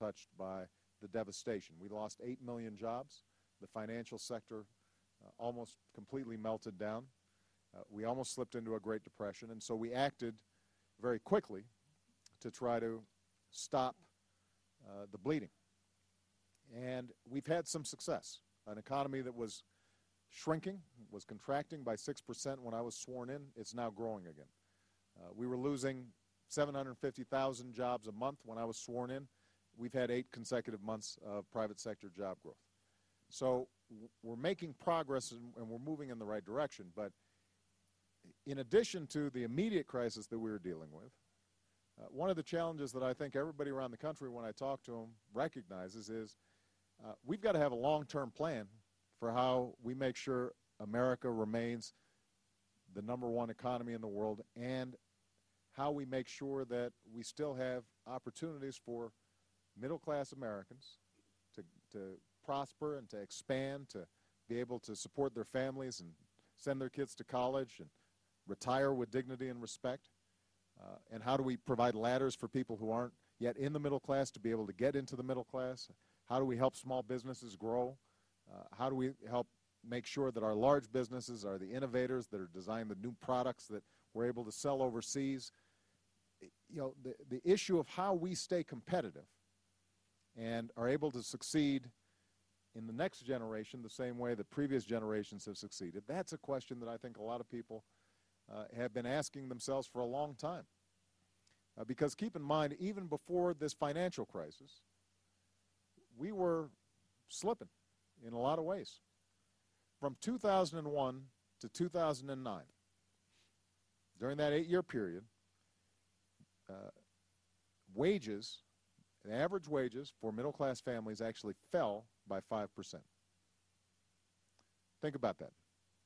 touched by the devastation. We lost 8 million jobs. The financial sector almost completely melted down. We almost slipped into a Great Depression, and so we acted very quickly to try to stop the bleeding. And we've had some success. An economy that was shrinking, was contracting by 6% when I was sworn in, it's now growing again. We were losing 750,000 jobs a month when I was sworn in. We've had 8 consecutive months of private sector job growth. So we're making progress and we're moving in the right direction. But in addition to the immediate crisis that we were dealing with, one of the challenges that I think everybody around the country, when I talk to them, recognizes is we've got to have a long-term plan for how we make sure America remains the #1 economy in the world, and how we make sure that we still have opportunities for middle-class Americans to prosper and to expand, to be able to support their families and send their kids to college and retire with dignity and respect. And how do we provide ladders for people who aren't yet in the middle class to be able to get into the middle class? How do we help small businesses grow? How do we help make sure that our large businesses are the innovators that are designing the new products that we're able to sell overseas? You know, the issue of how we stay competitive and are able to succeed in the next generation the same way that previous generations have succeeded, that's a question that I think a lot of people have been asking themselves for a long time. Because keep in mind, even before this financial crisis, we were slipping in a lot of ways. From 2001 to 2009, during that 8-year period, wages, average wages for middle-class families actually fell by 5%. Think about that.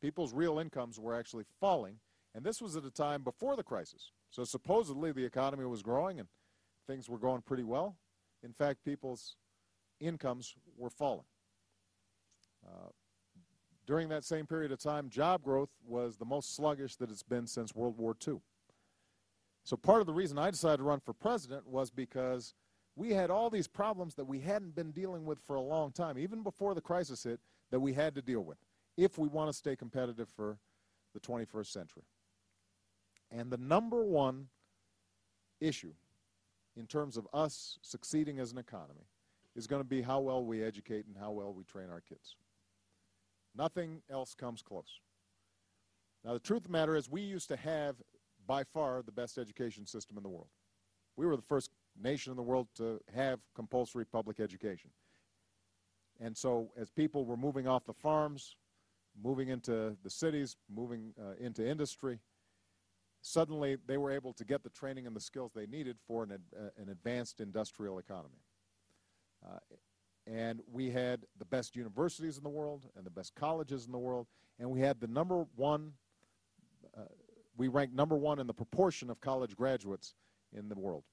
People's real incomes were actually falling, and this was at a time before the crisis. So supposedly the economy was growing and things were going pretty well. In fact, people's incomes were falling. During that same period of time, job growth was the most sluggish that it's been since World War II. So part of the reason I decided to run for president was because we had all these problems that we hadn't been dealing with for a long time, even before the crisis hit, that we had to deal with if we want to stay competitive for the 21st century. And the #1 issue in terms of us succeeding as an economy is going to be how well we educate and how well we train our kids. Nothing else comes close. Now, the truth of the matter is we used to have, by far, the best education system in the world. We were the first nation in the world to have compulsory public education. And so as people were moving off the farms, moving into the cities, moving into industry, suddenly they were able to get the training and the skills they needed for an advanced industrial economy. And we had the best universities in the world and the best colleges in the world, and we had the #1, we ranked #1 in the proportion of college graduates in the world.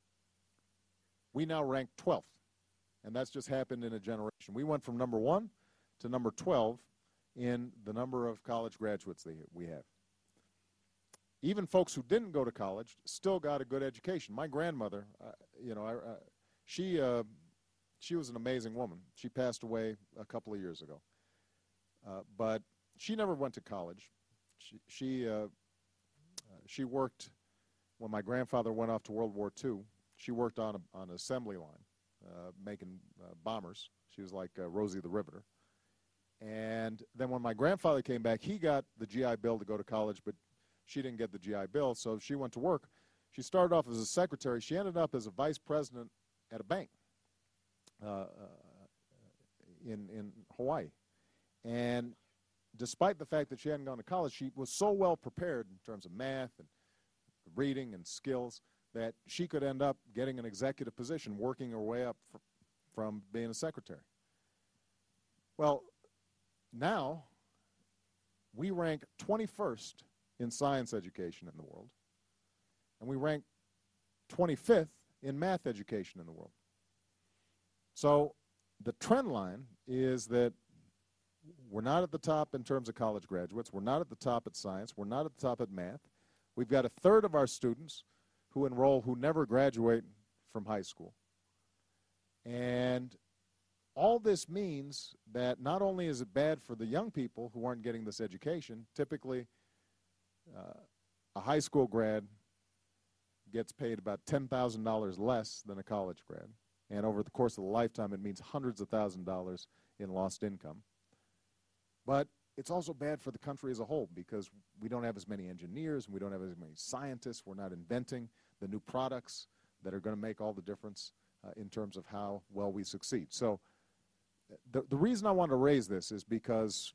We now rank 12th, and that's just happened in a generation. We went from #1 to #12 in the number of college graduates we have. Even folks who didn't go to college still got a good education. My grandmother, she was an amazing woman. She passed away a couple of years ago. But she never went to college. She worked, when my grandfather went off to World War II, she worked on an assembly line, making bombers. She was like Rosie the Riveter. And then when my grandfather came back, he got the GI Bill to go to college, but she didn't get the GI Bill, so she went to work. She started off as a secretary. She ended up as a vice president at a bank in Hawaii. And despite the fact that she hadn't gone to college, she was so well prepared in terms of math and reading and skills that she could end up getting an executive position, working her way up from being a secretary. Well, now we rank 21st in science education in the world, and we rank 25th in math education in the world. So the trend line is that we're not at the top in terms of college graduates. We're not at the top at science. We're not at the top at math. We've got a third of our students who enroll who never graduate from high school. And all this means that not only is it bad for the young people who aren't getting this education, typically a high school grad gets paid about $10,000 less than a college grad. And over the course of a lifetime, it means hundreds of thousands of dollars in lost income. But it's also bad for the country as a whole because we don't have as many engineers and we don't have as many scientists. We're not inventing the new products that are going to make all the difference in terms of how well we succeed. So the reason I want to raise this is because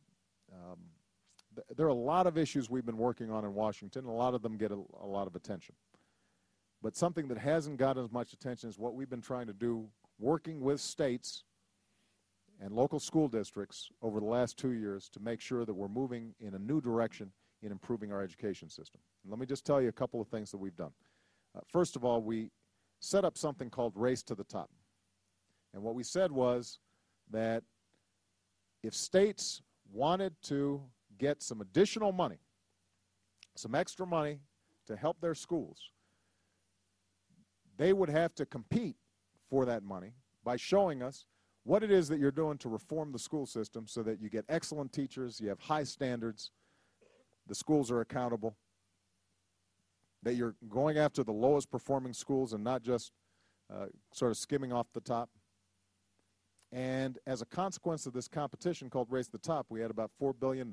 there are a lot of issues we've been working on in Washington, and a lot of them get a lot of attention. But something that hasn't gotten as much attention is what we've been trying to do, working with states and local school districts over the last 2 years to make sure that we're moving in a new direction in improving our education system. And let me just tell you a couple of things that we've done. First of all, we set up something called Race to the Top. And what we said was that if states wanted to get some additional money, some extra money to help their schools, they would have to compete for that money by showing us what it is that you're doing to reform the school system so that you get excellent teachers, you have high standards, the schools are accountable, that you're going after the lowest performing schools and not just sort of skimming off the top. And as a consequence of this competition called Race to the Top, we had about $4 billion.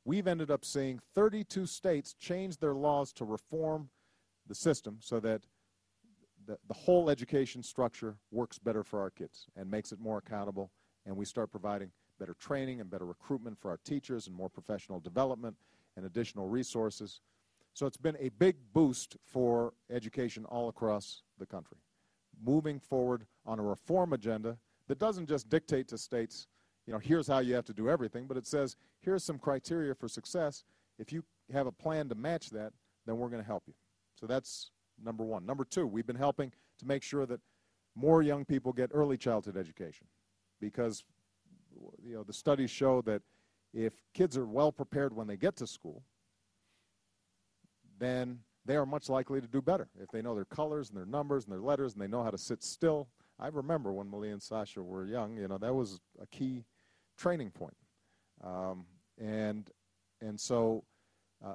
We've ended up seeing 32 states change their laws to reform the system so that the whole education structure works better for our kids and makes it more accountable, and we start providing better training and better recruitment for our teachers and more professional development and additional resources. So it's been a big boost for education all across the country, moving forward on a reform agenda that doesn't just dictate to states, you know, here's how you have to do everything, but it says, here's some criteria for success. If you have a plan to match that, then we're going to help you. So that's number one. Number two, we've been helping to make sure that more young people get early childhood education because, you know, the studies show that if kids are well prepared when they get to school, then they are much likely to do better. If they know their colors and their numbers and their letters and they know how to sit still. I remember when Malia and Sasha were young, you know, that was a key training point. And so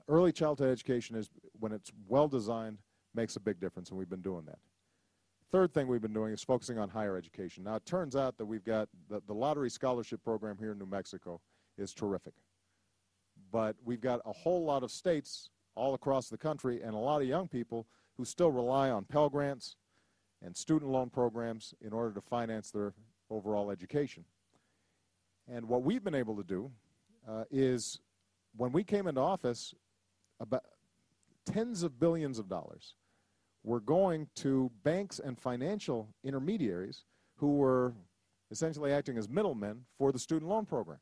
early childhood education is, when it's well designed, makes a big difference, and we've been doing that. Third thing we've been doing is focusing on higher education. Now, it turns out that we've got the lottery scholarship program here in New Mexico is terrific. But we've got a whole lot of states all across the country and a lot of young people who still rely on Pell Grants and student loan programs in order to finance their overall education. And what we've been able to do is, when we came into office, about tens of billions of dollars were going to banks and financial intermediaries who were essentially acting as middlemen for the student loan program,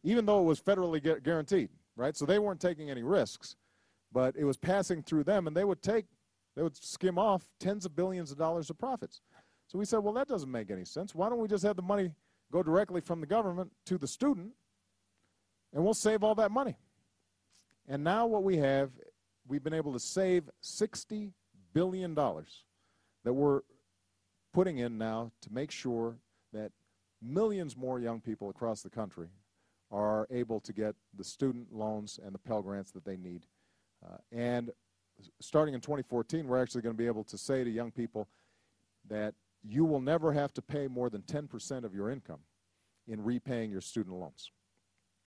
even though it was federally guaranteed, right? So they weren't taking any risks, but it was passing through them, and they would skim off tens of billions of dollars of profits. So we said, well, that doesn't make any sense. Why don't we just have the money go directly from the government to the student, and we'll save all that money. And now what we have, we've been able to save $60 billion that we're putting in now to make sure that millions more young people across the country are able to get the student loans and the Pell Grants that they need. And starting in 2014, we're actually going to be able to say to young people that you will never have to pay more than 10% of your income in repaying your student loans.